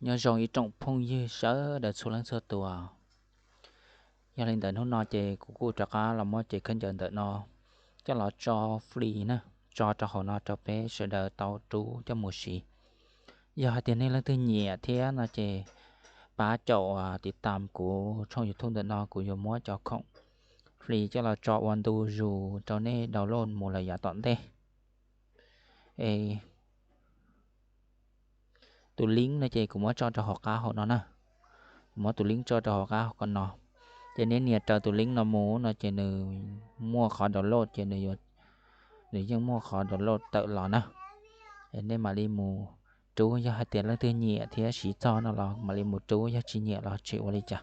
nhớ rong ý trọng phong như sớ đợt số lần sơ tua giờ lên đợt nó chơi của cô chắc là mua chơi khăn giờ đợt nó cho là cho free nè cho họ nó cho bé sẽ đợt tàu trú cho một xí giờ hai tiền này là thứ nhẹ thế nó chơi bá chậuติดตามcủa trong YouTube đợt nó của nhiều mua cho không free cho là cho one do dù cho nên download một là giả tận thế ê tụ link nó chơi cũng mua cho họ cá họ nó nè mua tụ link cho họ cá họ còn nó cho nên nhà chờ tụ link nó mua nó chơi nữ mua khó download chơi nữ để dân mua khó download tự lọ nè nên mà đi mua chú cho hai tiền là thứ nhẹ thì chỉ cho nó là mà đi mua chú cho chỉ nhẹ là chịu đi chả